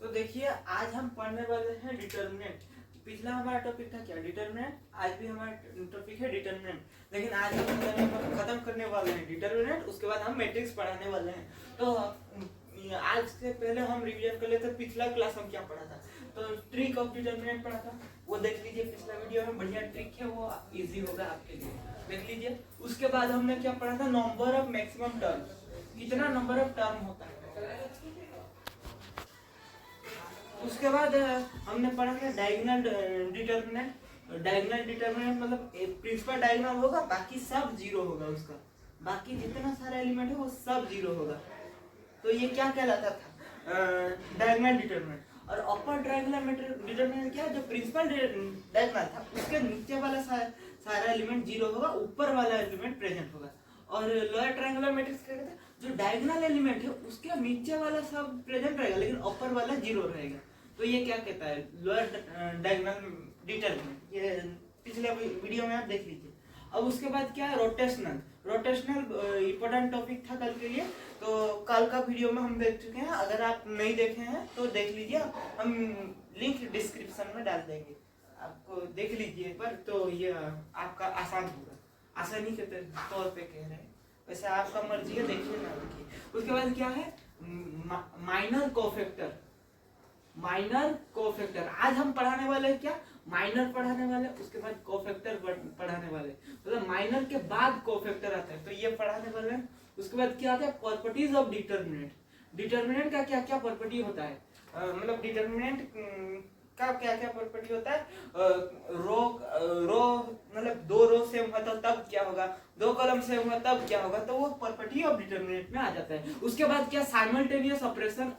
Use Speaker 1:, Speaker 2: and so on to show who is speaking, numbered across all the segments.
Speaker 1: तो देखिए आज हम पढ़ने वाले हैं डिटर्मिनेंट। पिछला हमारा टॉपिक था क्या, डिटर्मिनेंट। आज भी हमारा टॉपिक है डिटर्मिनेंट, लेकिन आज हम खत्म करने वाले हैं डिटर्मिनेंट। उसके बाद हम मैट्रिक्स पढ़ाने वाले हैं। तो आज से पहले हम रिवीजन कर लेते हैं पिछला क्लास हम क्या पढ़ा था। तो ट्रिक ऑफ डिटर्मिनेंट पढ़ा था, वो देख लीजिए। पिछला वीडियो में बढ़िया ट्रिक है, वो इजी होगा आपके लिए, देख लीजिए। उसके बाद हमने क्या पढ़ा था, नंबर ऑफ मैक्सिमम टर्म, कितना नंबर ऑफ टर्म होता है। उसके बाद हमने पढ़ा था डायगोनल डिटर्मिनेंट। डायगोनल डिटर्मिनेंट मतलब प्रिंसिपल डायगोनल होगा, बाकी सब जीरो होगा उसका, बाकी जितना सारा एलिमेंट है वो सब जीरो होगा। तो ये क्या कहलाता था, डायगोनल डिटर्मिनेंट। और अपर डायगोनल डिटर्मिनेंट क्या है, जो प्रिंसिपल डायगोनल था उसके नीचे वाला सारा एलिमेंट जीरो होगा, ऊपर वाला एलिमेंट प्रेजेंट होगा। और लोअर ट्रायंगुलर मैट्रिक्स क्या कहते हैं, जो डायगोनल एलिमेंट है उसके नीचे वाला सब प्रेजेंट रहेगा लेकिन ऊपर वाला जीरो रहेगा। तो ये क्या कहता है, लोअर डायगोनल डिटर्मिनेंट। ये पिछले वीडियो में आप देख लीजिए। अब उसके बाद क्या है, रोटेशनल। रोटेशनल इंपॉर्टेंट टॉपिक था कल के लिए, तो कल का वीडियो में हम देख चुके हैं। अगर आप नहीं देखे हैं तो देख लीजिए, हम लिंक डिस्क्रिप्शन में डाल देंगे, आपको देख लीजिए एक बार। तो ये आपका आसान होगा, आसानी के तौर पे कह रहे हैं, वैसे आपका मर्जी है, देखिए ना देखिए। उसके बाद क्या है, माइनर कोफैक्टर। माइनर कोफैक्टर आज हम पढ़ाने वाले हैं क्या, माइनर पढ़ाने वाले, उसके बाद कोफैक्टर पढ़ाने वाले, मतलब माइनर के बाद कोफैक्टर आता है, तो ये पढ़ाने वाले हैं। उसके बाद क्या आता है, प्रॉपर्टीज ऑफ डिटर्मिनेंट। डिटर्मिनेंट का क्या क्या प्रॉपर्टी होता है, मतलब डिटर्मिनेंट का क्या क्या प्रॉपर्टी होता है। रो मतलब दो रो सेम हुआ तो तब क्या होगा, दो कॉलम सेम हुआ तब क्या होगा, तो वो प्रॉपर्टी ऑफ डिटर्मिनेंट में आ जाता है। उसके बाद क्या, साइमल्टेनियस ऑपरेशन।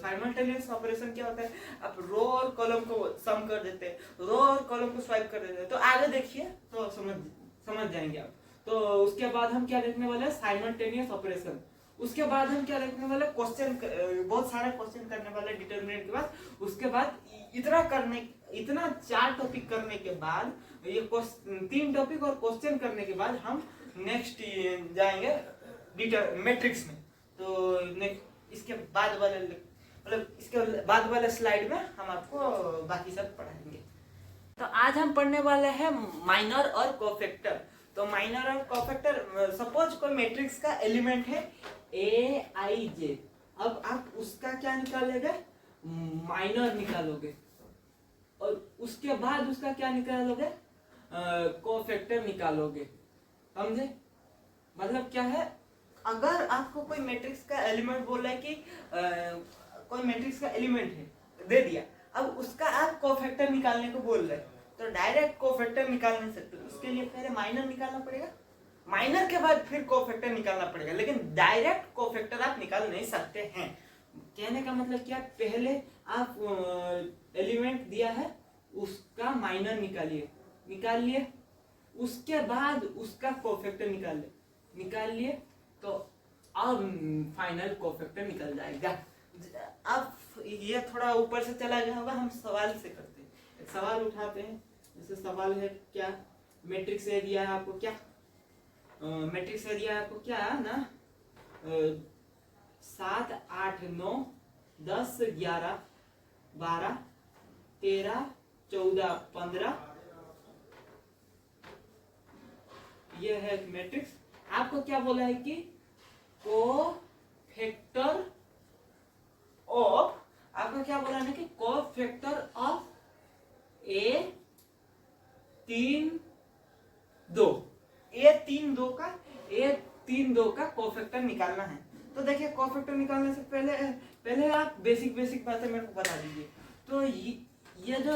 Speaker 1: साइमल्टेनियस ऑपरेशन क्या होता है, आप रो और कॉलम को सम कर देते हैं, रो और कॉलम को स्वाइप कर देते हैं। तो आगे देखिए तो समझ जाएंगे आप। तो उसके बाद हम क्या देखने वाले हैं, साइमल्टेनियस ऑपरेशन। उसके बाद हम क्या देखने वाले, क्वेश्चन, बहुत सारे क्वेश्चन करने वाले डिटर्मिनेंट के बाद। उसके बाद इतना 4 टॉपिक करने के बाद, ये 3 टॉपिक और क्वेश्चन करने के बाद हम नेक्स्ट जाएंगे मैट्रिक्स में। तो इसके बाद वाले, मतलब इसके बाद वाले स्लाइड में हम आपको बाकी सब पढ़ाएंगे। तो आज हम पढ़ने वाले हैं माइनर और कोफैक्टर। तो माइनर और कोफैक्टर, सपोज कोई मैट्रिक्स का एलिमेंट है Aij, अब आप उसका क्या निकालेंगे, माइनर निकालोगे, और उसके बाद उसका क्या निकालोगे, कोफैक्टर निकालोगे, समझे। मतलब क्या है, अगर आपको कोई मैट्रिक्स का एलिमेंट बोल रहा है कि कोई मैट्रिक्स का एलिमेंट है दे दिया, अब उसका आप कोफैक्टर निकालने को बोल रहे हैं, तो डायरेक्ट कोफैक्टर निकाल नहीं सकते, उसके लिए पहले माइनर निकालना पड़ेगा, माइनर के बाद फिर कोफैक्टर निकालना पड़ेगा, लेकिन डायरेक्ट कोफैक्टर आप निकाल नहीं सकते हैं। कहने का मतलब क्या, पहले आप एलिमेंट दिया है उसका माइनर निकाल लिए, उसके बाद उसका कोफैक्टर निकाल लिए, तो अब फाइनल कोफैक्टर निकल जाएगा। अब ये थोड़ा ऊपर से चला गया होगा, हम सवाल से करते हैं। एक सवाल उठाते हैं, जैसे सवाल है क्या, मैट्रिक्स से दिया है आपको क्या, मैट्रिक्स से दिया है आपको क्या ना, 7 8 9 10 11 12 13 14 15, ये है मैट्रिक्स। आपको क्या बोला है कि कोफैक्टर ऑफ, आपको क्या बोला है कि कोफैक्टर ऑफ A32 का कोफैक्टर निकालना है। तो देखिए, कोफैक्टर निकालने से पहले आप बेसिक बातें मेरे को बता दीजिए। तो ये जो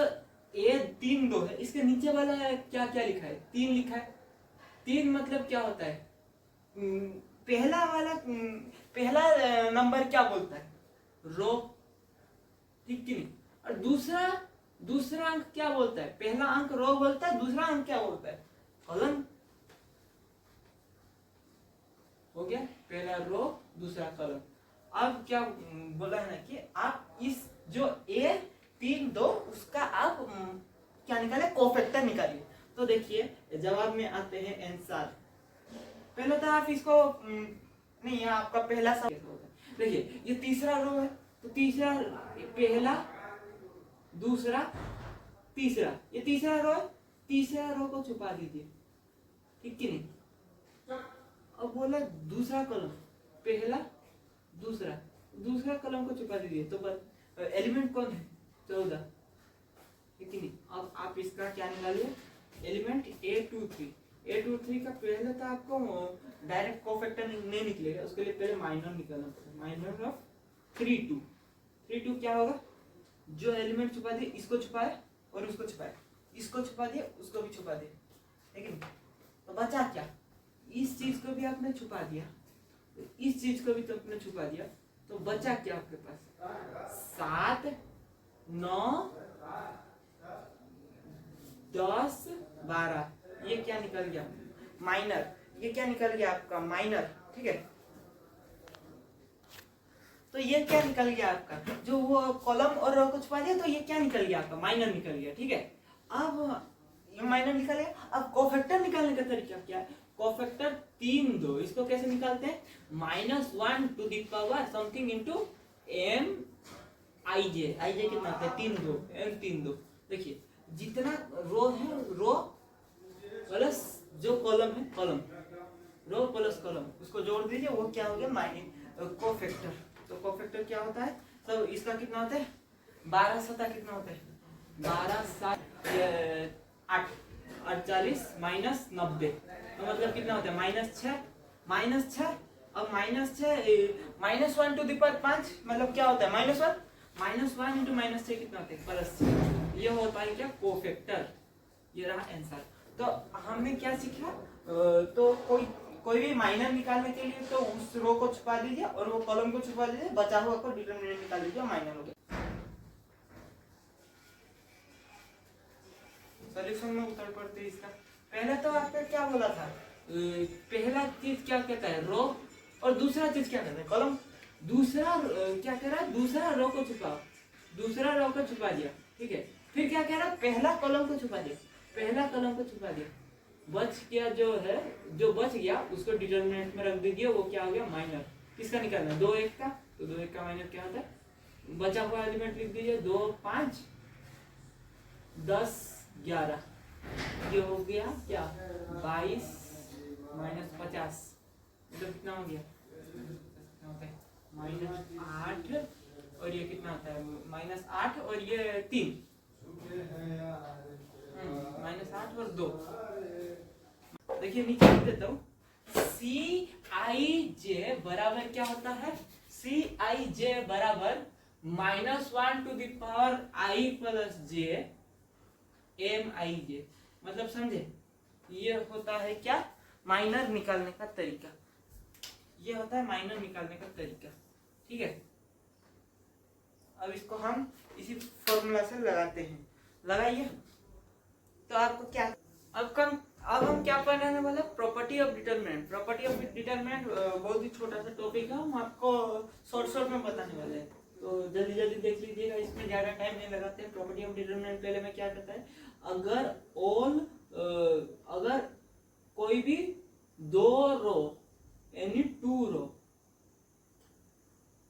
Speaker 1: A32 है, इसके नीचे वाला क्या क्या लिखा है, 3 लिखा है। 3 मतलब क्या होता है, पहला नंबर क्या बोलता है, रो, ठीक कि नहीं। और दूसरा अंक क्या बोलता है, पहला अंक रो बोलता है, दूसरा अंक क्या बोलता है, कॉलम। हो गया, पहला रो दूसरा कॉलम। अब क्या बोला है ना कि आप इस जो A32 उसका आप क्या निकाले, कोफैक्टर निकालिए। तो देखिए जवाब में आते हैं आंसर। पहले तो आप इसको नहीं, आपका पहला सवाल देखिए, ये तीसरा रो है, तो तीसरा, पहला, दूसरा, तीसरा, ये तीसरा रो है, तीसरा रो को छुपा दीजिए, ठीक कि नहीं। अब बोला दूसरा कॉलम, पहला, दूसरा, दूसरा कॉलम को छुपा दीजिए, तो एलिमेंट कौन है, 14, ठीक कि नहीं। अब आप इसका क्या निकालिए, एलिमेंट A23 का पहले तो आपको डायरेक्ट कोफैक्टर नहीं निकलेगा, उसके लिए पहले माइनर निकालना पड़ेगा, माइनर ऑफ 32 क्या होगा, जो एलिमेंट छुपा दिए इसको छुपाए और उसको छुपाए, इसको छुपा दिया उसको भी छुपा दिया, लेकिन तो बचा क्या, इस चीज को भी आपने छुपा दिया, इस चीज को भी तो आपने छुपा दिया, तो बचा क्या आपके पास, 7, 9, 10, 12, ये क्या निकल गया, माइनर, ये क्या निकल गया आपका माइनर, ठीक है। तो ये क्या निकल गया आपका, जो वो कॉलम और रो को छुपा दिया, तो ये क्या निकल गया आपका, माइनर निकल गया, ठीक है। अब ये माइनर निकल गया, अब कोफैक्टर निकालने का तरीका क्या है, कोफैक्टर 3 2, इसको कैसे निकालते हैं, -1 to the power something into m i j, कितना होता है 3 2, m 3 2। देखिए जितना रो है, रो प्लस जो कॉलम है, कॉलम, रो प्लस कॉलम, उसको जोड़ दीजिए, वो क्या हो गया कोफैक्टर। तो कोफैक्टर क्या होता है, सब इसका कितना होता है, 12 सता कितना होता है, 12 7 8 48 माइनस 90, तो मतलब कितना होता है -6। अब -1 टू द पावर 5 मतलब क्या होता है -1 इंटू -6 कितना होता है +6, ये होता है क्या कोफैक्टर। ये रहा आंसर। तो हमने क्या सीखा, तो कोई भी माइनर निकालने के लिए तो उस रो को छुपा दीजिए और वो कॉलम को छुपा दीजिए, बचा हुआ को डिटरमिनेंट निकाल दीजिए, माइनर हो गया। सॉल्यूशन में उतर पड़ते इसका। पहले तो आपने क्या बोला था, पहला चीज क्या कहता है रो, और दूसरा चीज क्या कहता है कॉलम। दूसरा क्या कह रहा है, दूसरा रो को छुपाओ, दूसरा रो को छुपा दिया, ठीक है। फिर क्या कह रहा है, पहला कॉलम को छुपा दिया, पहला कॉलम को छुपा दिया, बच गया जो है, जो बच गया उसको डिटरमिनेंट में रख दीजिए, वो क्या हो गया माइनर। किसका निकालना है, 2 1 का, तो 2 1 का माइनर क्या होता है, बचा हुआ एलिमेंट लिख दीजिए, 2 5 10 11, ये हो गया क्या 22 - 50, मतलब कितना हो गया, -8, और ये कितना होता है -8 और ये 3, -8 और 2। देखिए नीचे लिख देता हूँ, Cij बराबर क्या होता है, Cij बराबर -1 to the power i plus j mij, मतलब समझे, ये होता है क्या माइनर निकालने का तरीका, ये होता है माइनर निकालने का तरीका, ठीक है। अब इसको हम इसी फॉर्मूला से लगाते हैं, लगाइए। तो आपको क्या, अब हम क्या पढ़ने वाले, property of determinant. Property of determinant बहुत ही छोटा सा टॉपिक है, हम आपको शॉर्ट में बताने वाले हैं, तो जल्दी जल्दी देख लीजिएगा, इसमें ज्यादा टाइम नहीं लगाते हैं। प्रॉपर्टी ऑफ डिटरमिनेंट पहले में क्या कहता है, अगर कोई भी 2 रो एनी 2 रो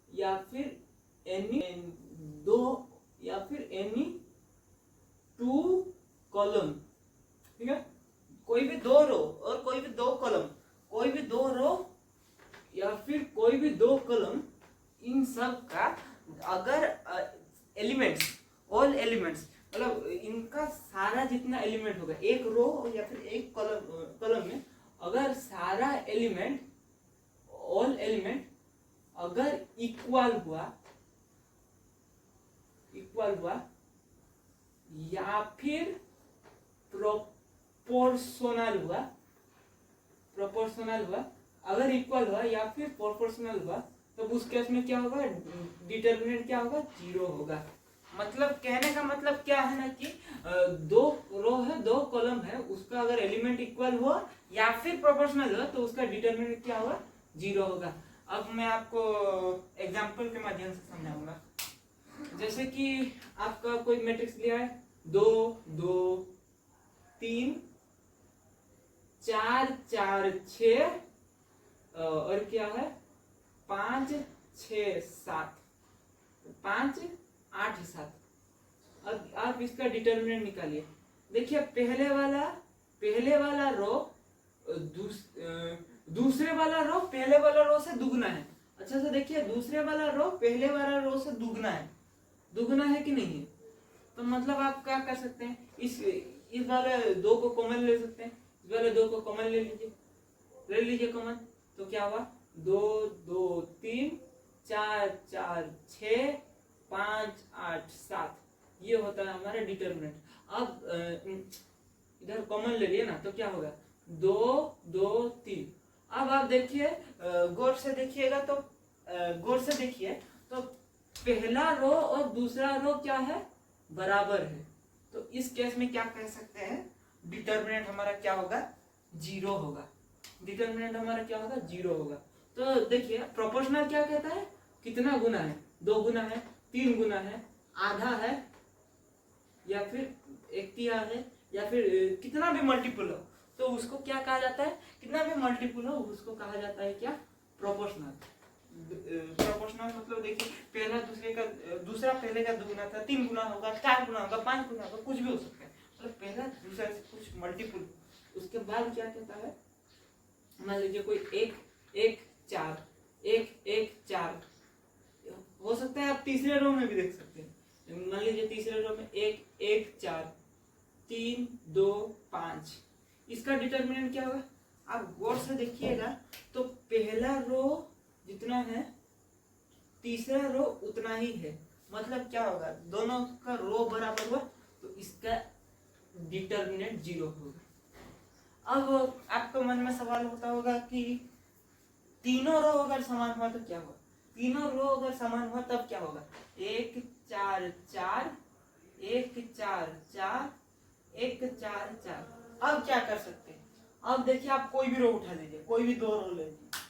Speaker 1: या फिर एनी 2 कॉलम, ठीक है, कोई भी 2 रो और कोई भी 2 कॉलम, कोई भी 2 रो या फिर कोई भी 2 कॉलम, इन सब का अगर एलिमेंट्स, ऑल एलिमेंट्स, मतलब इनका सारा जितना एलिमेंट होगा एक रो या फिर एक कॉलम में, अगर सारा एलिमेंट, ऑल एलिमेंट अगर इक्वल हुआ या फिर प्रोपोर्शनल हुआ, अगर इक्वल हुआ या फिर प्रोपोर्शनल हुआ, तो उस केस में क्या होगा, डिटरमिनेंट क्या होगा, 0 होगा। मतलब कहने का मतलब क्या है ना कि 2 रो है 2 कॉलम है, उसका अगर एलिमेंट इक्वल हुआ या फिर प्रोपोर्शनल हुआ तो उसका डिटरमिनेंट क्या होगा, 0 होगा। अब मैं आपको एग्जांपल के माध्यम से समझाऊंगा। जैसे कि आपका कोई मैट्रिक्स लिया है 2 2 3 4 4 6 और क्या है 5 6 7, 5 8 7। अब आप इसका डिटर्मिनेंट निकालिए। देखिए पहले वाला रो दूसरे वाला रो पहले वाला रो से दुगना है। अच्छा से देखिए दूसरे वाला रो पहले वाला रो से दुगना है कि नहीं है। तो मतलब आप क्या कर सकते हैं, इस वाले 2 को कॉमन ले सकते हैं, इस वाले 2 को कॉमन ले लीजिए कॉमन। तो क्या हुआ 2 2 3 4 4 6 5 8 7, ये होता है हमारा डिटर्मिनेंट। अब इधर कॉमन ले लिए ना, तो क्या होगा 2 2 3। अब आप देखिए गौर से देखिए तो पहला रो और दूसरा रो क्या है, बराबर है। तो इस केस में क्या कह सकते हैं, डिटर्मिनेंट हमारा क्या होगा, 0 होगा। डिटर्मिनेंट हमारा क्या होगा, 0 होगा। तो देखिए प्रोपोर्शनल क्या कहता है, कितना गुना है, 2 गुना है, 3 गुना है, आधा है, या फिर 1/3 है, या फिर कितना भी मल्टीपल हो, तो उसको क्या कहा जाता है, कितना भी मल्टीपल हो उसको कहा जाता है क्या, प्रोपोर्शनल। प्रोपोर्शनल मतलब देखिए दूसरा पहले का दुगुना था, 3 गुना होगा, 4 गुना होगा, 5 गुना होगा, कुछ भी हो सकता है। मतलब पहला दूसरा से कुछ मल्टीपल। उसके बाद क्या कहता है, मान लीजिए कोई 1 1 4 1 1 4 हो सकता है। आप तीसरे रो में भी देख सकते हैं। मान लीजिए तीसरे रो में 1 1 4 3 2 5, इसका डिटर्मिनेंट क्या होगा, आप गौर से देखिएगा तो पहला रो जितना है तीसरा रो उतना ही है। मतलब क्या होगा, दोनों का रो बराबर हुआ तो इसका डिटर्मिनेंट 0 होगा। अब आपके मन में सवाल होता होगा कि तीनों रो अगर समान हुआ तो क्या होगा, तीनों रो अगर समान हुआ तब क्या होगा, 1 4 4 1 4 4 1 4 4। अब क्या कर सकते हैं, अब देखिए आप कोई भी रो उठा लीजिए, कोई भी 2 रो ले लीजिए,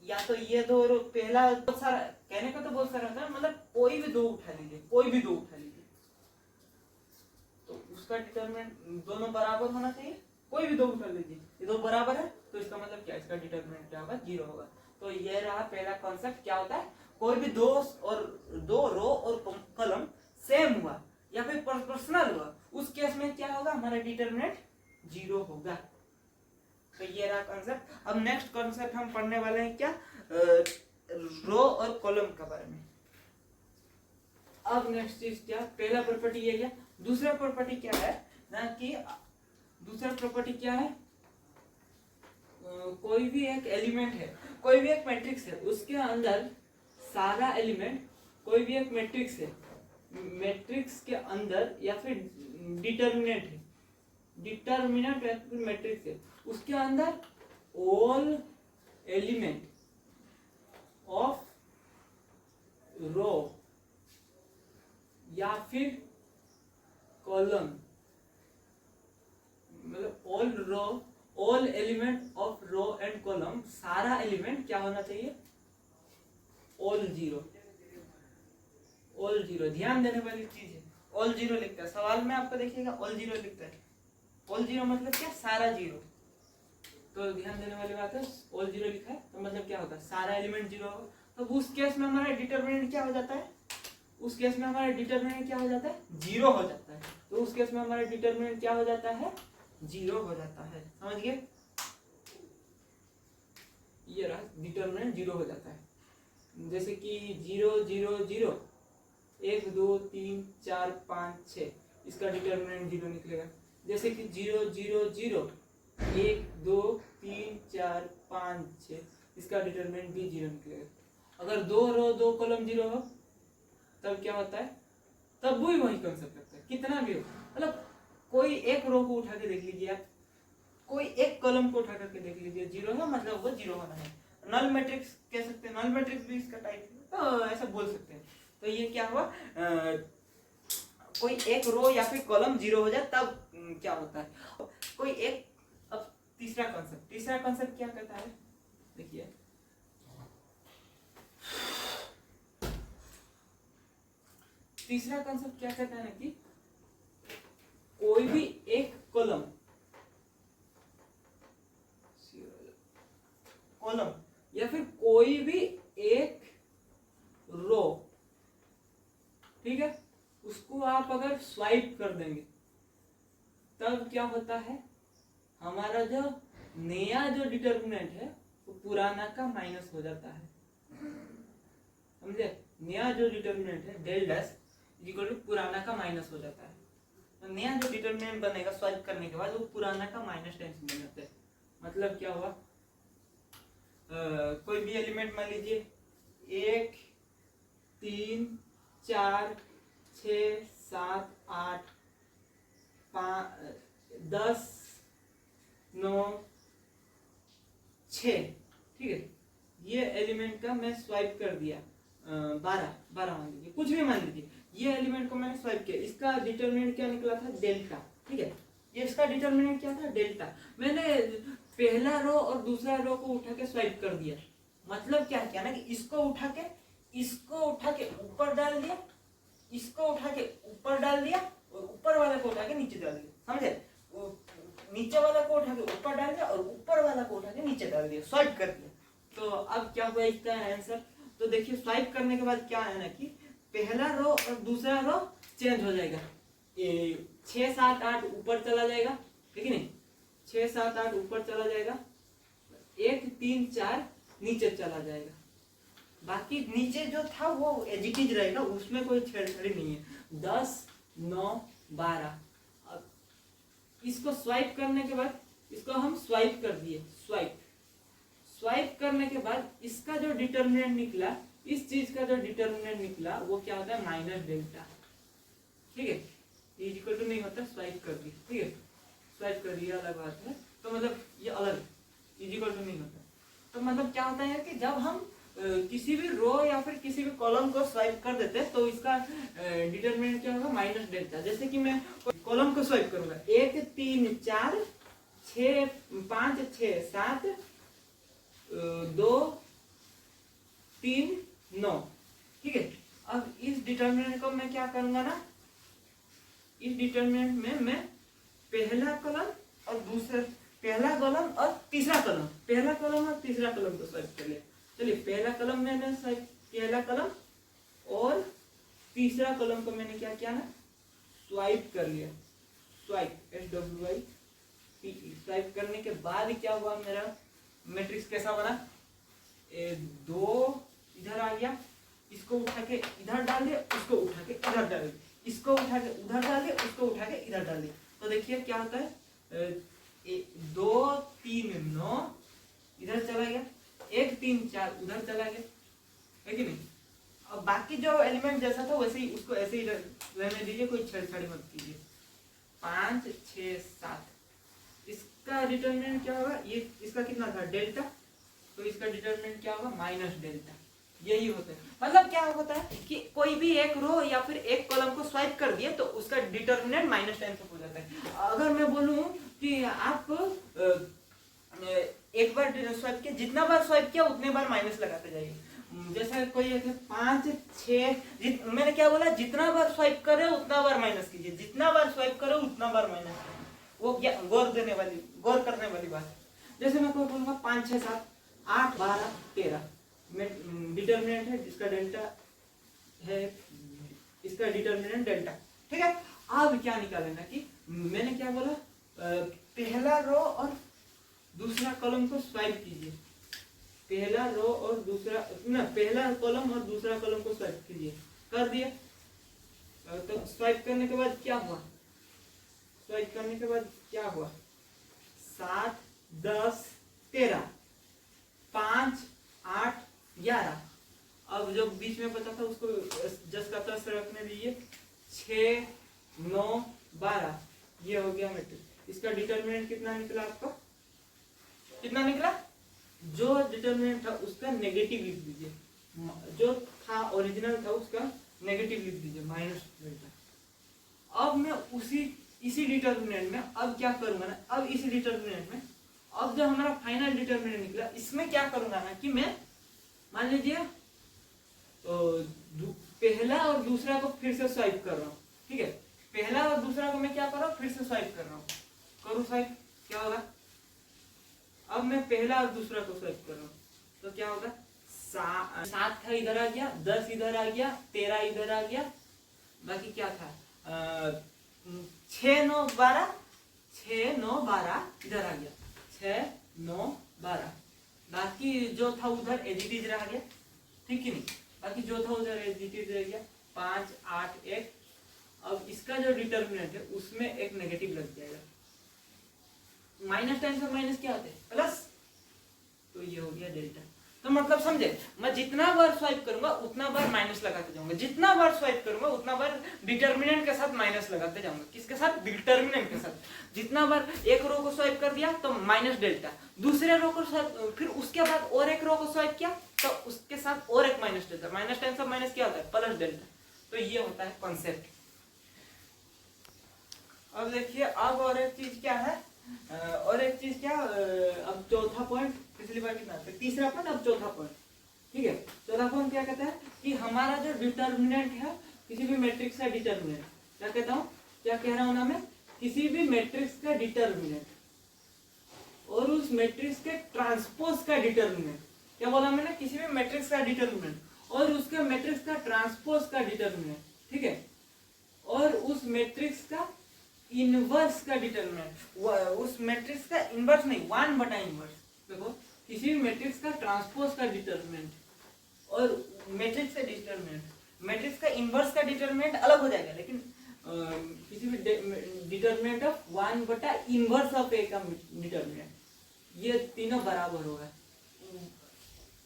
Speaker 1: या तो ये 2 रो, पहला बहुत सारा कहने का तो बहुत सारा होता है, मतलब कोई भी 2 उठा लीजिए, तो उसका डिटरमिनेंट दोनों बराबर होना चाहिए। कोई भी 2 उठा लीजिए, ये 2 बराबर है तो इसका मतलब क्या, इसका डिटरमिनेंट क्या होगा, 0 होगा। तो ये रहा पहला कॉन्सेप्ट। क्या होता है, कोई भी 2 रो और कॉलम सेम हुआ या फिर प्रोपोर्शनल हुआ, उस केस में क्या होगा, हमारा डिटरमिनेंट 0 होगा। तो ये रहा कॉन्सेप्ट। अब नेक्स्ट कॉन्सेप्ट हम पढ़ने वाले हैं क्या, रो और कॉलम के बारे में। अब नेक्स्ट चीज क्या, पहला प्रॉपर्टी ये क्या, दूसरा प्रॉपर्टी क्या है ना, कि दूसरा प्रॉपर्टी क्या है, कोई भी एक एलिमेंट है, कोई भी एक मैट्रिक्स है, उसके अंदर सारा एलिमेंट, कोई भी एक मैट्रिक्स है, मैट्रिक्स के अंदर या फिर डिटर्मिनेंट है, डिटर्मिनेंट या फिर मैट्रिक्स है, उसके अंदर ऑल एलिमेंट ऑफ रो या फिर कॉलम, मतलब all element of row and column, सारा एलिमेंट क्या होना चाहिए, ऑल जीरो। ध्यान देने वाली चीज है, ऑल 0 लिखता है सवाल में, आपको देखिएगा ऑल 0 लिखता है। ऑल 0 मतलब क्या, सारा 0। तो ध्यान देने वाली बात है, ऑल 0 लिखा है तो मतलब क्या होता है, सारा एलिमेंट 0 होगा। तो उस केस में हमारा डिटरमिनेंट क्या हो जाता है, 0 हो जाता है। तो उस केस में हमारा डिटरमिनेंट क्या हो जाता है, 0 हो जाता है। समझ गए, ये रहा डिटरमिनेंट 0 हो जाता है। जैसे कि 0 0 0 1 2 3 4 5 6, इसका डिटरमिनेंट 0 निकलेगा। जैसे कि 0 0 0 1 2 3 4 5 6, इसका डिटरमिनेंट भी 0 निकलेगा। अगर 2 रो 2 कॉलम 0 हो तब क्या होता है, तब भी वही कंसेप्ट लगता है, कितना भी हो। मतलब कोई एक रो को उठा के देख लीजिए आप, कोई एक कॉलम को उठा करके देख लीजिए, 0 है मतलब वो 0 होना है। नल मैट्रिक्स कह सकते हैं, नल मैट्रिक्स भी इसका टाइप है, तो ऐसा बोल सकते हैं। तो ये क्या हुआ, कोई एक रो या फिर कॉलम 0 हो जाए तब क्या होता है, कोई एक। अब तीसरा कॉन्सेप्ट क्या कहता है, देखिए तीसरा कॉन्सेप्ट क्या कहता है ना, कि कोई भी एक कॉलम या फिर कोई भी एक रो, ठीक है, उसको आप अगर स्वाइप कर देंगे तब क्या होता है, हमारा जो नया जो डिटर्मिनेंट है वो पुराना का माइनस हो जाता है, समझे। नया जो डिटर्मिनेंट है डेल डैश इक्वल टू पुराना का माइनस हो जाता है। तो नया जो डिटर्मिनेंट बनेगा स्वाइप करने के बाद वो पुराना का माइनस टेन से बन जाता है। मतलब क्या हुआ, कोई भी एलिमेंट मान लीजिए 1 3 4 6 7 8 5 10 9 6, ठीक है, ये एलिमेंट का मैं स्वाइप कर दिया 12 मान लीजिए, कुछ भी मान लीजिए, ये एलिमेंट को मैंने स्वाइप किया, इसका डिटरमिनेंट क्या निकला था, डेल्टा, ठीक है, ये इसका डिटरमिनेंट क्या था, डेल्टा। मैंने पहला रो और दूसरा रो को उठा के स्वाइप कर दिया, मतलब क्या किया ना कि इसको उठा के ऊपर डाल दिया, इसको उठा के ऊपर डाल दिया और ऊपर वाले को उठा के नीचे डाल दिया, समझे। नीचे वाला को उठा के ऊपर डाल दिया और ऊपर वाला को उठा के नीचे डाल दिया, स्वाइप कर दिया। तो अब क्या हुआ इसका आंसर, तो देखिए स्वाइप करने के बाद क्या है ना कि पहला रो और दूसरा रो चेंज हो जाएगा, 6 7 8 ऊपर चला जाएगा, ठीक है नहीं, 6 7 8 ऊपर चला जाएगा, 1 3 4 नीचे चला जाएगा, बाकी नीचे जो था वो एज इट इज रहेगा, उसमें कोई छेड़छाड़ी नहीं है। 10 9 12, अब इसको स्वाइप करने के बाद इसको हम स्वाइप कर दिए, स्वाइप करने के बाद इसका जो डिटरमिनेंट निकला, इस चीज का जो डिटरमिनेंट निकला वो क्या होता है, माइनस डेल्टा, ठीक है, इज इक्वल टू नहीं होता, स्वाइप कर दी, ठीक है, स्वाइप कर दिया अलग बात है, तो मतलब ये अलग इज इक्वल टू नहीं होता। तो मतलब क्या होता है कि जब हम किसी भी रो या फिर किसी भी कॉलम को स्वाइप कर देते हैं तो इसका डिटरमिनेंट क्या होगा, माइनस डेल्टा। जैसे कि मैं कॉलम को स्वाइप करूंगा 1 3 4 6 5 6 7 2 3 9, ठीक है। अब इस डिटरमिनेंट को मैं क्या करूंगा ना, इस डिटरमिनेंट में मैं पहला कॉलम और पहला कॉलम और तीसरा कॉलम को स्वाइप कर लिया। चलिए पहला कॉलम मैंने स्वाइप, पहला कॉलम और तीसरा कॉलम को मैंने क्या किया ना, स्वाइप कर लिया, स्वाइप SWIPE, स्वाइप करने के बाद क्या हुआ, मेरा मैट्रिक्स कैसा बना, 2 इधर आ गया, इसको उठा के इधर डाल दिया, उसको उठा के इधर डाल दिया, इसको उठा के उधर डाल दिया, उसको उठा के इधर डाल दिया। तो देखिए क्या होता है, 2 3 9 इधर चला गया, 1 3 4 उधर चला गया, है कि नहीं। अब बाकी जो एलिमेंट जैसा था वैसे ही उसको ऐसे ही रहने दीजिए, कोई छेड़छाड़ी मत कीजिए। 5 6 7, इसका डिटरमिनेंट क्या होगा, ये इसका कितना था, डेल्टा, तो इसका डिटरमिनेंट क्या होगा, माइनस डेल्टा। यही होता है, मतलब क्या होता है कि कोई भी एक रो या फिर एक कॉलम को स्वाइप कर दिए तो उसका डिटरमिनेंट माइनस 10 हो जाता है। अगर मैं बोलूं कि आप एक बार स्वाइप किया, जितना बार स्वाइप किया उतने बार माइनस लगाते जाइए। जैसा कोई है 5 6, मैंने क्या बोला, जितना बार स्वाइप करे उतना बार माइनस कीजिए, जितना बार स्वाइप करे उतना बार माइनस कीजिए, वो क्या गौर करने वाली बात है। जैसे मैं कोई बोलूंगा 5 6 7 8 12 13 में डिटरमिनेंट है जिसका डेल्टा है, इसका डिटरमिनेंट डेल्टा, ठीक है। अब क्या निकालेना कि मैंने क्या बोला, पहला रो और दूसरा कॉलम को स्वाइप कीजिए, पहला रो और दूसरा ना, पहला कॉलम और दूसरा कॉलम को स्वाइप कीजिए, कर दिए। तो स्वाइप करने के बाद क्या हुआ, 7 10 13 5 8 11, अब जो बीच में बचा था उसको जस्ट का तस रखने दीजिए, 6 9 12, ये हो गया मैट्रिक्स। इसका डिटरमिनेंट कितना निकला आपका, कितना निकला, जो डिटरमिनेंट था उसका नेगेटिव लिख दीजिए, जो था ओरिजिनल था उसका नेगेटिव लिख दीजिए, माइनस डेल्टा। अब मैं इसी डिटरमिनेंट में अब क्या करूंगा ना, अब इसी डिटरमिनेंट में अब जो हमारा फाइनल डिटरमिनेंट निकला, इसमें क्या करूंगा ना कि मैं मान लीजिए पहला और दूसरा को फिर से स्वाइप कर रहा हूँ, ठीक है, पहला और दूसरा को मैं क्या कर रहा हूँ, फिर से स्वाइप कर रहा हूँ, करूँ स्वाइप, क्या होगा, अब मैं पहला और दूसरा को स्वाइप कर रहा हूँ तो क्या होगा, 7 था इधर आ गया, 10 इधर आ गया, 13 इधर आ गया, बाकी क्या था 6 9 12, 6 9 12 इधर आ गया, 6 9 12, बाकी जो था उधर एडिटिव रह गया, ठीक है नहीं, बाकी जो था उधर एडिटिव रह गया 5 8 1। अब इसका जो डिटर्मिनेंट है उसमें एक नेगेटिव लग जाएगा, माइनस टाइम्स ऑफ माइनस क्या होते हैं प्लस, तो ये हो गया डेल्टा। तो मतलब समझे, मैं जितना बार स्वाइप करूंगा उतना बार माइनस लगाते जाऊंगा, जितना बार स्वाइप करूंगा उतना बार डिटर्मिनेंट के साथ माइनस लगाते जाऊंगा। किसके साथ? डिटर्मिनेंट के साथ। जितना बार एक रो को स्वाइप कर दिया तो माइनस डेल्टा, दूसरे रो को स्वाइप, फिर उसके बाद और एक रो को स्वाइप किया तो उसके साथ और एक minus delta, minus times of minus क्या होता है? Plus delta. तो ये होता है कॉन्सेप्ट। अब देखिए, अब और एक चीज क्या है, और एक चीज क्या, अब चौथा पॉइंट, पिछली बार कितना था? तीसरा पॉइंट, अब चौथा पॉइंट, ठीक है। चौथा पॉइंट क्या कहता है कि हमारा जो डिटर्मिनेंट है किसी भी मैट्रिक्स का डिटर्मिनेंट, क्या कहता हूँ, क्या कह रहा हूँ ना मैं, किसी भी मैट्रिक्स का डिटर्मिनेंट और उस मैट्रिक्स के ट्रांसपोज का डिटर्मिनेंट, क्या बोला मैंने, किसी भी मैट्रिक्स का डिटर्मिनेंट और उसके मैट्रिक्स का ट्रांसपोज का डिटर्मिनेंट, ठीक है, और उस मैट्रिक्स का इनवर्स का डिटरमिनेंट, उस मैट्रिक्स का इनवर्स नहीं, 1/इनवर्स। देखो, किसी भी मैट्रिक्स का ट्रांसपोज का डिटरमिनेंट और मैट्रिक्स का डिटरमिनेंट, मैट्रिक्स का इनवर्स का डिटरमिनेंट अलग हो जाएगा, लेकिन किसी भी डिटरमिनेंट ऑफ 1/इनवर्स ऑफ ए का डिटरमिनेंट, ये तीनों बराबर होगा।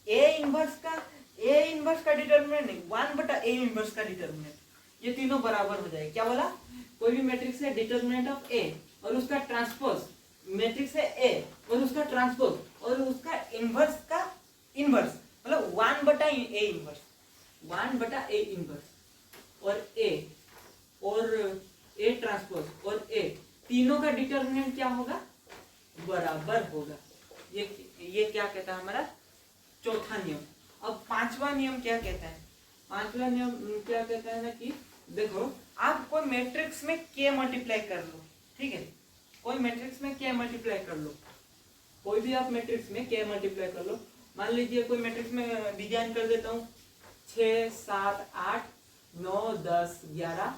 Speaker 1: ए इनवर्स का डिटरमिनेंट नहीं, 1/ए इनवर्स का डिटरमिनेंट, ये तीनों बराबर हो जाएगा। क्या बोला? कोई भी मैट्रिक्स है डिटरमिनेंट ऑफ ए और उसका ट्रांसपोज, मैट्रिक्स है ए और उसका ट्रांसपोज और उसका इनवर्स का इनवर्स, मतलब 1/ए इनवर्स, 1/ए इनवर्स और ए ट्रांसपोज और ए, तीनों का डिटरमिनेंट क्या होगा? बराबर होगा। ये क्या कहता है हमारा चौथा नियम। अब पांचवा नियम क्या कहता है? पांचवा नियम क्या कहता है ना कि देखो, आप कोई मैट्रिक्स में k मल्टीप्लाई कर लो, ठीक है, कोई मैट्रिक्स में k मल्टीप्लाई कर लो, कोई भी आप मैट्रिक्स में k मल्टीप्लाई कर लो। मान लीजिए कोई मैट्रिक्स में डिजाइन कर देता हूँ 6 7 8 9 10 11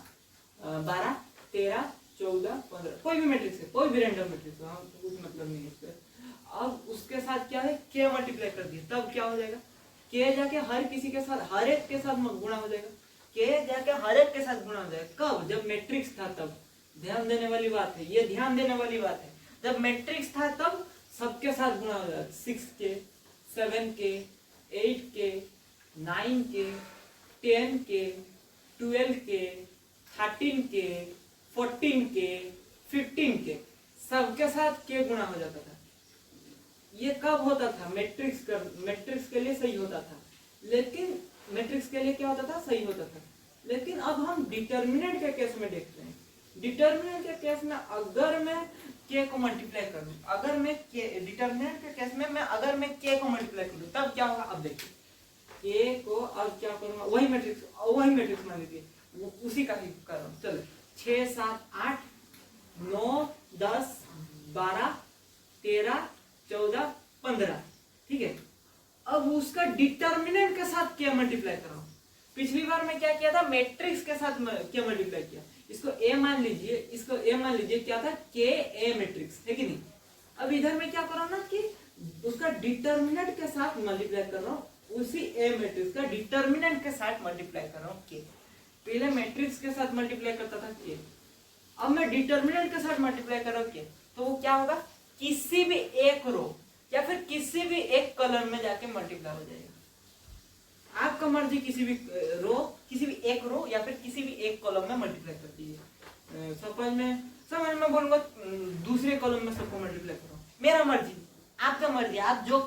Speaker 1: 12 13 14 15, कोई भी मैट्रिक्स है, कोई भी रैंडम मैट्रिक्स है, कुछ मतलब नहीं है इससे। अब उसके साथ क्या है, k मल्टीप्लाई कर दिया, तब क्या हो जाएगा? k जाके हर किसी के साथ, हर एक के साथ गुणा हो जाएगा, k जाके हर एक के साथ गुणा हो जाएगा। कब? जब मैट्रिक्स था तब। ध्यान देने वाली बात है, ये ध्यान देने वाली बात है। जब मैट्रिक्स था तब सबके साथ गुणा हो जाएगा, 6k 7k 8k 9k 10k 12k 13k 14k 15k, सबके साथ k गुणा हो जाता था। ये कब होता था? मैट्रिक्स के लिए सही होता था, लेकिन मैट्रिक्स के लिए क्या होता था? सही होता था। लेकिन अब हम डिटर्मिनेंट के केस में देखते हैं। डिटर्मिनेंट के केस में अगर मैं k को मल्टीप्लाई कर दूं, अगर मैं डिटर्मिनेंट के केस में अगर मैं k को मल्टीप्लाई कर दूं, तब क्या होगा? अब देखिए, k को अब क्या करूंगा, वही मैट्रिक्स मान लीजिए, उसी का ही कर रहा हूं। चलो, 6 7 8 9 10 12 13 14 15, ठीक है। अब उसका डिटर्मिनेंट के साथ क्या मल्टीप्लाई कर रहा हूं। पिछली बार मैं क्या किया था? मैट्रिक्स के साथ क्या मल्टीप्लाई किया, इसको a मान लीजिए, इसको a मान लीजिए, क्या था? k a मैट्रिक्स है कि नहीं। अब इधर मैं क्या कर रहा हूं ना कि उसका डिटर्मिनेंट के साथ मल्टीप्लाई कर रहा हूं, उसी a मैट्रिक्स का डिटर्मिनेंट के साथ मल्टीप्लाई कर रहा हूं k। पहले मैट्रिक्स के साथ मल्टीप्लाई करता था k, अब मैं डिटर्मिनेंट के साथ मल्टीप्लाई कर रहा हूं k, तो वो क्या होगा? किसी भी एक रो या फिर किसी भी एक कॉलम में जाके मल्टीप्लाई हो जाएगा। आपका मर्जी, किसी भी एक रो या फिर किसी भी एक कॉलम में मल्टीप्लाई कर दीजिए। सपोज मैं बोलूंगा दूसरे कॉलम में सबको मल्टीप्लाई करो, मेरा मर्जी, आपका मर्जी, आप जो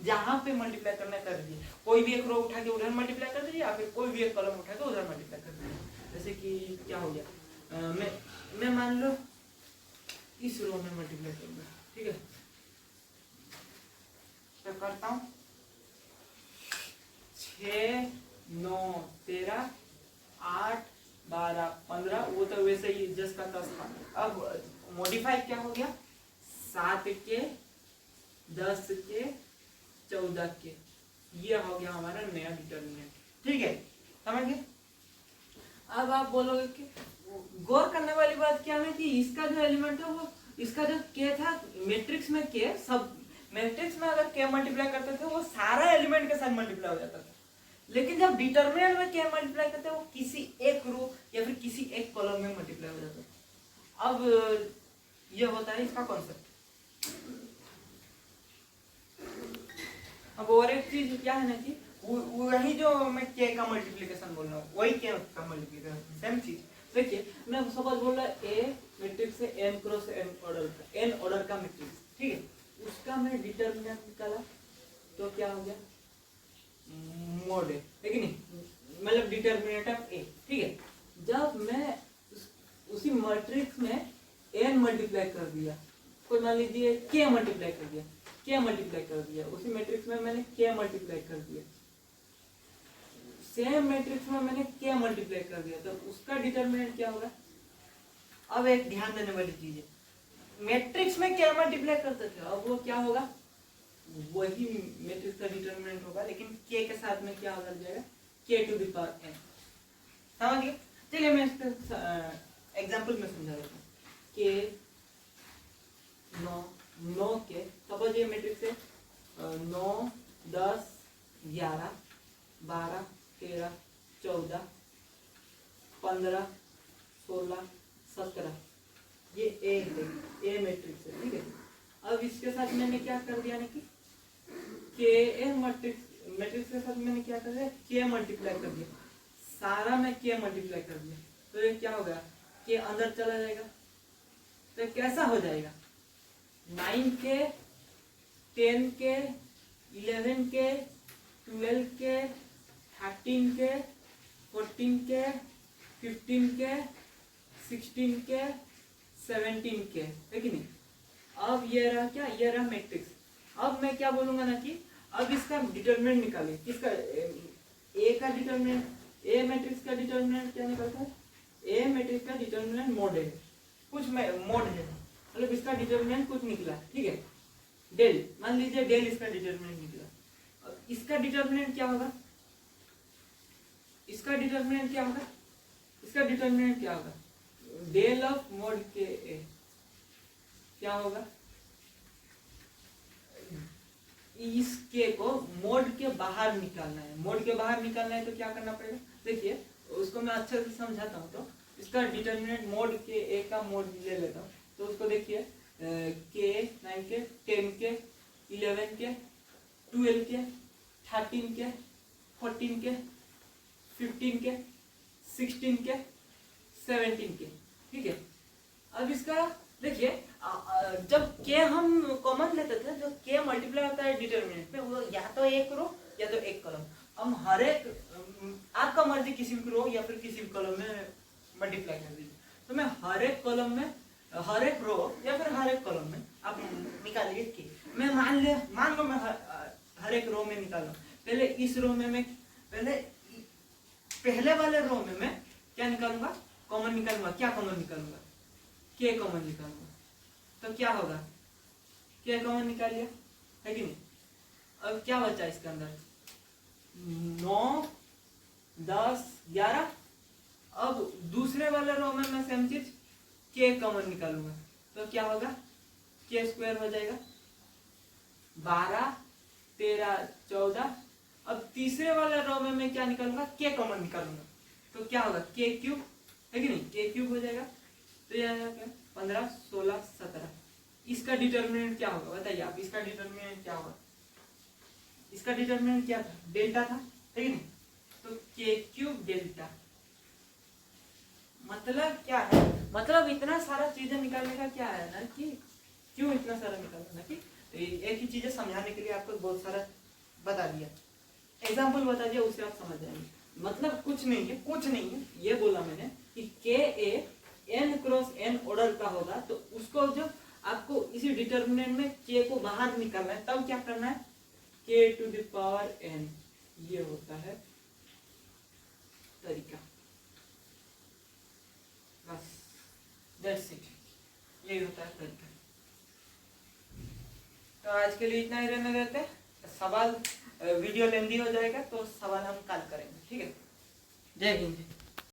Speaker 1: जहां पे मल्टीप्लाई करना कर दीजिए। कोई भी एक रो उठा के उधर मल्टीप्लाई कर दीजिए या फिर कोई भी एक कॉलम उठा के उधर मल्टीप्लाई कर दीजिए। जैसे कि क्या हो गया, मैं मान लो इस रो में मल्टीप्लाई करूंगा, ठीक है, तो करता हूं 6 9 13 8 12 15, वो तो वैसे ही जस्ट का तस था। अब मॉडिफाई क्या हो गया, 7 के 10 के 14 के, ये हो गया हमारा नया डिटर्मिनेंट। ठीक है, समझ गए। अब आप बोलोगे कि गौर करने वाली बात क्या है कि इसका जो एलिमेंट है वो, इसका जो के था मैट्रिक्स में, के सब मैट्रिक्स में अगर के मल्टीप्लाई करते थे वो सारा एलिमेंट के साथ मल्टीप्लाई हो जाता था, लेकिन जब डिटर्मिनेंट में के मल्टीप्लाई करते हैं वो किसी एक रो या फिर किसी एक कॉलम में मल्टीप्लाई हो जाता था। अब ये होता है इसका कॉन्सेप्ट। अब और एक चीज क्या है ना कि वही जो मैं के का मल्टीप्लिकेशन बोल रहा हूँ वही के का मल्टीप्लिकेशन सेम चीज। देखिए मैं सपोज बोल रहा ए मैट्रिक्स है n क्रॉस n ऑर्डर का, n ऑर्डर का मैट्रिक्स, ठीक है, उसका मैं डिटर्मिनेंट निकाला तो क्या हो गया, मोड है कि नहीं, मतलब डिटर्मिनेंट ऑफ ए। ठीक है, जब मैं उसी मैट्रिक्स में n मल्टीप्लाई कर दिया, कोई मान लीजिए k मल्टीप्लाई कर दिया, k मल्टीप्लाई कर दिया, उसी मैट्रिक्स में मैंने k मल्टीप्लाई कर दिया, सेम मैट्रिक्स में मैंने k मल्टीप्लाई कर दिया, तो उसका डिटर्मिनेंट क्या होगा। अब एक ध्यान देने वाली चीज है, मैट्रिक्स में k मल्टीप्लाई करते थे, अब वो क्या होगा, वही मैट्रिक्स का डिटर्मिनेंट होगा, लेकिन k के साथ में क्या हो जाएगा, k to the power n। समझ गए। चलिए मैं इसका एग्जांपल में समझा देता हूँ। k 9 के सपोज ये मैट्रिक्स है 9 10 11 12 13 14 15 16 17, ये ए मैट्रिक्स है। ठीक है, अब इसके साथ मैंने क्या कर दिया ना कि के मैट्रिक्स के साथ मैंने क्या कर दिया, के मल्टीप्लाई कर दिया, सारा में के मल्टीप्लाई कर दिया, तो ये क्या होगा, के अंदर चला जाएगा, तो कैसा हो जाएगा, 9 के 10 के 11 के 12 के 13 के 14 के 15 के 16 के 17 के, है कि नहीं। अब ये रहा क्या, ये रहा मैट्रिक्स। अब मैं क्या बोलूंगा ना कि अब इसका डिटर्मिनेंट निकालिए, किसका, ए का डिटर्मिनेंट, ए मैट्रिक्स का डिटर्मिनेंट क्या निकलता है, ए मैट्रिक्स का डिटर्मिनेंट मोड है, कुछ मोड है, मतलब इसका डिटर्मिनेंट कुछ निकला। ठीक है, डेल, मान लीजिए डेल इसका डिटर्मिनेंट निकला। अब इसका डिटर्मिनेंट क्या होगा, इसका डिटर्मिनेंट क्या होगा, इसका डिटर्मिनेंट क्या होगा, डेल ऑफ मोड के ए क्या होगा, इस के को मोड के बाहर निकालना है, मोड के बाहर निकालना है तो क्या करना पड़ेगा, देखिए उसको मैं अच्छे से समझाता हूँ। तो इसका डिटर्मिनेंट मोड के ए का मोड ले लेता हूँ, तो उसको देखिए के 9 के 10 के 11 के 12 के 13 के 14 के 15 के 16 के 17 के। ठीक है, अब इसका देखिए जब के हम कॉमन लेते थे, जो के मल्टीप्लाई होता है डिटर्मिनेंट पे, वो या तो एक रो या तो एक कॉलम। हम हर एक आपका मर्जी किसी भी रो या फिर किसी भी कॉलम में मल्टीप्लाई कर दीजिए, तो मैं हर एक कॉलम में, हर एक रो या फिर हर एक कॉलम में आप निकालिए के। मैं मान लो मैं हर एक रो में निकालूं, पहले इस रो में मैं पहले वाले रो में मैं क्या निकालूंगा, कॉमन निकालूंगा। क्या कॉमन निकालूंगा, के कॉमन निकालूंगा, तो क्या होगा, के कॉमन निकाल लिया, है कि नहीं। अब क्या बचा इसके अंदर, 9 10 11। अब दूसरे वाले रो में मैं सेम चीज के कॉमन निकालूंगा, तो क्या होगा, के स्क्वायर हो जाएगा, 12 13 14। अब तीसरे वाले रो में मैं क्या निकालूंगा, के कॉमन निकालूंगा, तो क्या होगा, के क्यूब, है कि नहीं, के क्यूब हो जाएगा। तो यह क्या, 15 16 17। इसका डिटर्मिनेंट क्या होगा बताइए आप, इसका डिटर्मिनेंट क्या होगा, इसका डिटर्मिनेंट क्या था, डेल्टा था, है कि नहीं। तो के क्यूब डेल्टा, मतलब क्या है, मतलब इतना सारा चीजें निकालने का क्या है ना कि क्यों इतना सारा निकालना, कि एक ही चीजें समझाने के लिए आपको बहुत सारा बता दिया, एग्जाम्पल बता दिया, उससे आप समझ जाएंगे। मतलब कुछ नहीं है, कुछ नहीं है, ये बोला मैंने कि के ए n क्रॉस n ऑर्डर का होगा, तो उसको जो आपको इसी डिटर्मिनेंट में के को बाहर निकालना है, तब क्या करना है, के टू द पावर n, ये होता है तरीका, बस दैट्स इट, यही होता है तरीका। तो आज के लिए इतना ही रहने देते हैं। सवाल वीडियो लेंदी हो जाएगा, तो सवाल हम कल करेंगे। ठीक है, जय हिंद।